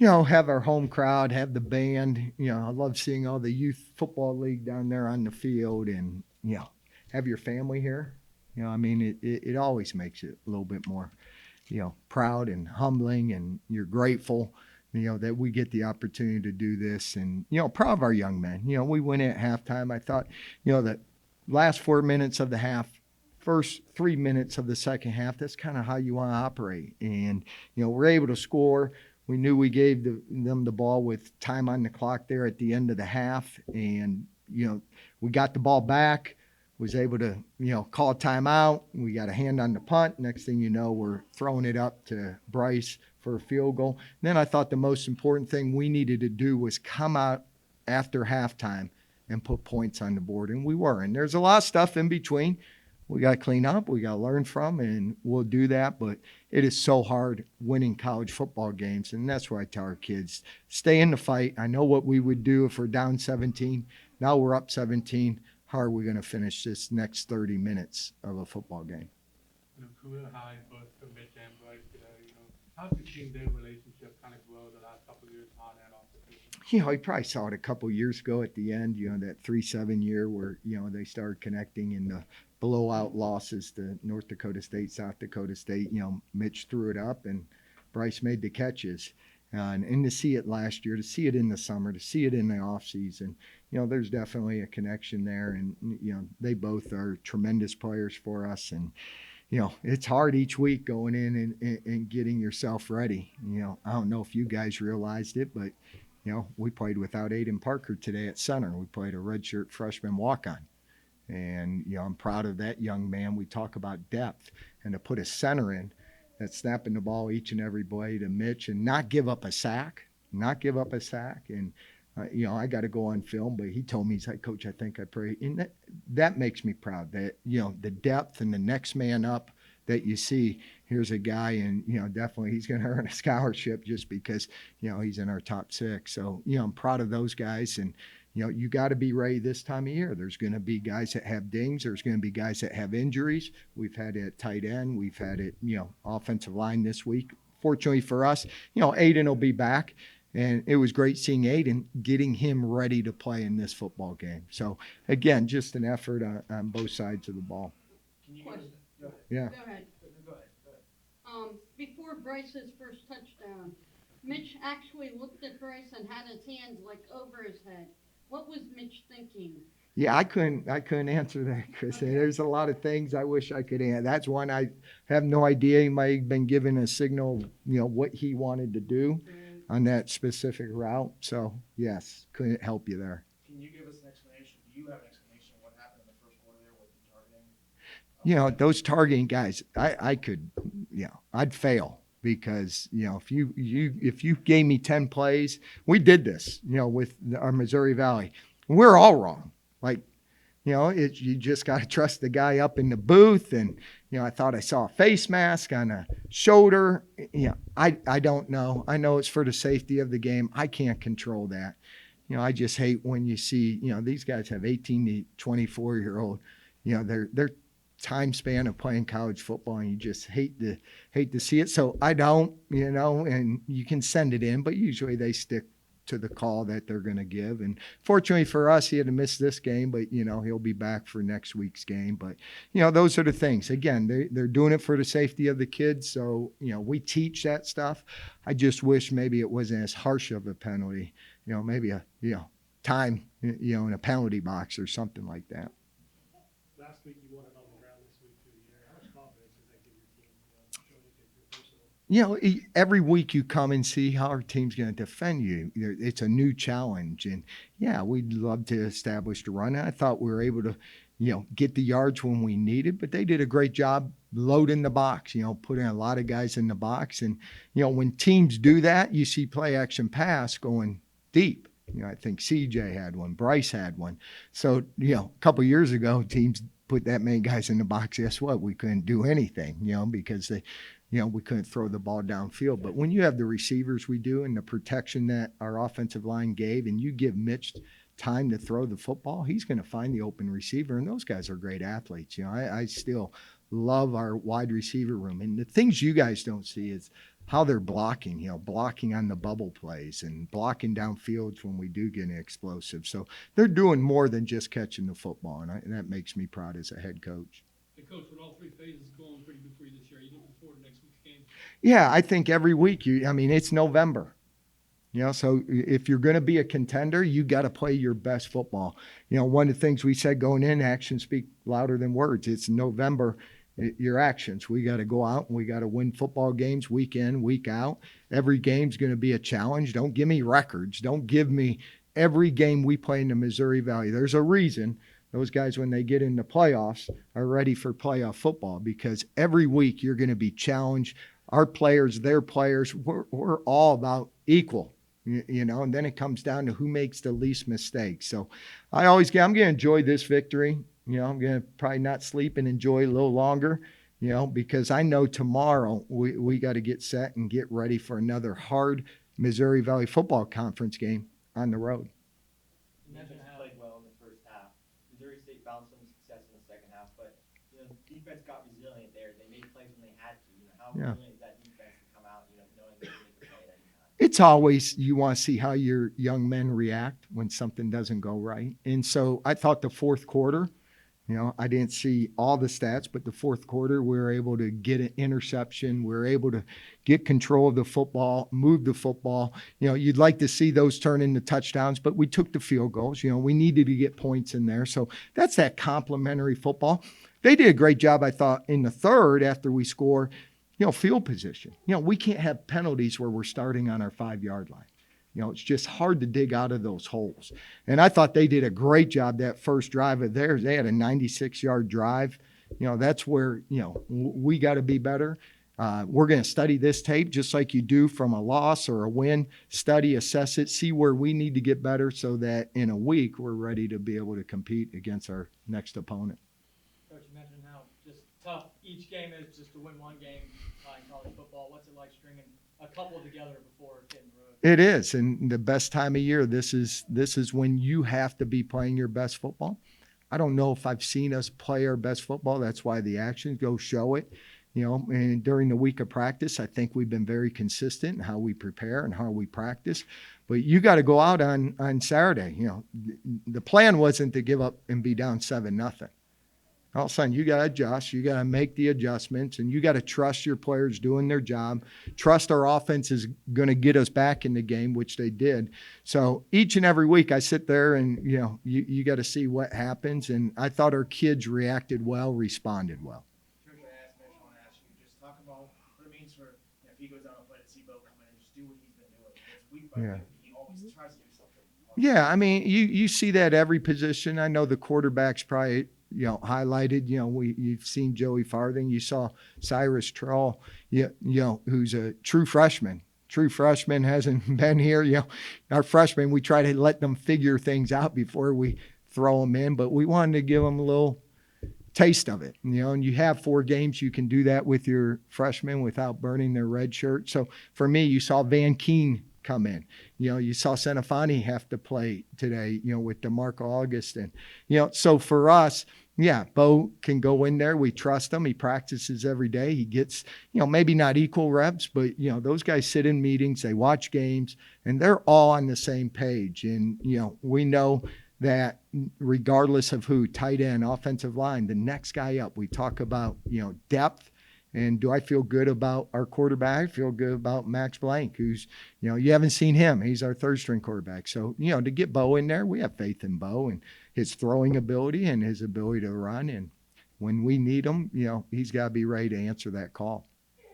have our home crowd, have the band. I love seeing all the youth football league down there on the field, and have your family here. I mean, it always makes it a little bit more, proud and humbling, and you're grateful, that we get the opportunity to do this, and proud of our young men. We went at halftime. I thought, that last 4 minutes of the half, first 3 minutes of the second half, that's kind of how you want to operate, and we're able to score. We knew we gave them the ball with time on the clock there at the end of the half, and we got the ball back, was able to call a timeout. We got a hand on the punt. Next thing you know, we're throwing it up to Bryce for a field goal. And then I thought the most important thing we needed to do was come out after halftime and put points on the board, and we were. And there's a lot of stuff in between we got to clean up, we got to learn from, and we'll do that. But it is so hard winning college football games, and that's why I tell our kids, stay in the fight. I know what we would do if we're down 17. Now we're up 17. How are we going to finish this next 30 minutes of a football game? Career high both for Mitch and Bryce today. How's the team their relationship kind of grow the last couple of years on and off the field? You probably saw it a couple of years ago at the end, that 3-7 year where, they started connecting in the blowout losses to North Dakota State, South Dakota State. Mitch threw it up and Bryce made the catches. And to see it last year, to see it in the summer, to see it in the off season, there's definitely a connection there. And, they both are tremendous players for us. And, it's hard each week going in and getting yourself ready. I don't know if you guys realized it, but, we played without Aiden Parker today at center. We played a redshirt freshman walk-on. And, I'm proud of that young man. We talk about depth, and to put a center in that's snapping the ball each and every play to Mitch and not give up a sack. And, I got to go on film, but he told me, he's like, Coach, I think I pray. And that makes me proud that, the depth and the next man up that you see, here's a guy, and, definitely he's going to earn a scholarship just because, he's in our top 6. So, I'm proud of those guys. And, you got to be ready this time of year. There's going to be guys that have dings. There's going to be guys that have injuries. We've had it at tight end. We've had it, offensive line this week. Fortunately for us, Aiden will be back. And it was great seeing Aiden, getting him ready to play in this football game. So, again, just an effort on both sides of the ball. Can you question? Go ahead. Yeah. Go ahead. Go ahead. Before Bryce's first touchdown, Mitch actually looked at Bryce and had his hands like over his head. What was Mitch thinking? Yeah, I couldn't answer that, Chris. Okay. There's a lot of things I wish I could answer. That's one I have no idea. He might have been given a signal, what he wanted to do on that specific route. So, yes, couldn't help you there. Can you give us an explanation? Do you have an explanation of what happened in the first quarter there with the targeting? Those targeting guys, I could, I'd fail. Because if you gave me 10 plays, we did this, with our Missouri Valley. We're all wrong. Like, you just got to trust the guy up in the booth. And I thought I saw a face mask on a shoulder. I don't know. I know it's for the safety of the game. I can't control that. I just hate when you see these guys have 18 to 24-year-old. They're time span of playing college football, and you just hate to see it. So I don't, and you can send it in, but usually they stick to the call that they're going to give. And fortunately for us, he had to miss this game, but he'll be back for next week's game. But those are the things. Again, they're doing it for the safety of the kids. So we teach that stuff. I just wish maybe it wasn't as harsh of a penalty. Maybe a time in a penalty box or something like that. Last week you won it on the ground. This week through the air. How much confidence does that give your team? Showing you can personal. Every week you come and see how our team's going to defend you. It's a new challenge. And, we'd love to establish the run. And I thought we were able to, get the yards when we needed. But they did a great job loading the box, putting a lot of guys in the box. And, when teams do that, you see play action pass going deep. I think CJ had one. Bryce had one. So, a couple of years ago, teams put that many guys in the box. Guess what? We couldn't do anything, because we couldn't throw the ball downfield. But when you have the receivers we do and the protection that our offensive line gave, and you give Mitch time to throw the football, he's going to find the open receiver. And those guys are great athletes. I still love our wide receiver room. And the things you guys don't see is how they're blocking, blocking on the bubble plays and blocking downfields when we do get explosive. So they're doing more than just catching the football, and that makes me proud as a head coach. Hey, Coach, with all three phases going pretty good for you this year, are you looking forward to next week's game? Yeah, I think every week it's November. So if you're going to be a contender, you got to play your best football. One of the things we said going in, actions speak louder than words. It's November, your actions. We got to go out and we got to win football games week in, week out. Every game's going to be a challenge. Don't give me records. Don't give me every game we play in the Missouri Valley. There's a reason those guys, when they get in the playoffs, are ready for playoff football, because every week you're going to be challenged. Our players, their players, we're all about equal. And then it comes down to who makes the least mistakes. So I'm going to enjoy this victory. I'm going to probably not sleep and enjoy a little longer, because I know tomorrow we got to get set and get ready for another hard Missouri Valley Football Conference game on the road. Defense played well in the first half. Missouri State found some success in the second half, but defense got resilient there. They made plays when they had to. How resilient is that defense to come out, knowing they can make the play at any time? It's always, you want to see how your young men react when something doesn't go right. And so I thought the fourth quarter, I didn't see all the stats, but the fourth quarter, we were able to get an interception. We were able to get control of the football, move the football. You'd like to see those turn into touchdowns, but we took the field goals. We needed to get points in there. So that's that complimentary football. They did a great job, I thought, in the third after we score, field position. We can't have penalties where we're starting on our 5-yard line. It's just hard to dig out of those holes. And I thought they did a great job that first drive of theirs. They had a 96-yard drive. That's where, we got to be better. We're going to study this tape just like you do from a loss or a win. Study, assess it, see where we need to get better so that in a week we're ready to be able to compete against our next opponent. Coach, you mentioned how just tough each game is just to win one game in college football. What's it like stringing a couple together before hitting the road? It is, and the best time of year. This is when you have to be playing your best football. I don't know if I've seen us play our best football. That's why the actions go show it. And during the week of practice, I think we've been very consistent in how we prepare and how we practice. But you got to go out on Saturday. The plan wasn't to give up and be down 7-0. All of a sudden, you got to adjust. You got to make the adjustments, and you got to trust your players doing their job. Trust our offense is going to get us back in the game, which they did. So each and every week, I sit there and you got to see what happens. And I thought our kids reacted well, responded well. Coach, I want to ask you, just talk about what it means for if he goes down and play to see Bo come in and just do what he's been doing. Because week by week, he always tries to do something. Yeah, you see that every position. I know the quarterback's probably highlighted. You've seen Joey Farthing. You saw Cyrus Troll, who's a true freshman. True freshman hasn't been here. Our freshmen, we try to let them figure things out before we throw them in, but we wanted to give them a little taste of it. And you have 4 games. You can do that with your freshmen without burning their red shirt. So for me, you saw Van Keen come in. You saw Senefani have to play today, with DeMarco Augustin. So for us, Bo can go in there. We trust him. He practices every day. He gets, maybe not equal reps, but, those guys sit in meetings, they watch games, and they're all on the same page. And, we know that regardless of who, tight end, offensive line, the next guy up, we talk about, depth. And do I feel good about our quarterback? I feel good about Max Blank, who's, you haven't seen him. He's our third-string quarterback. So, to get Bo in there, we have faith in Bo and his throwing ability and his ability to run. And when we need him, he's got to be ready to answer that call.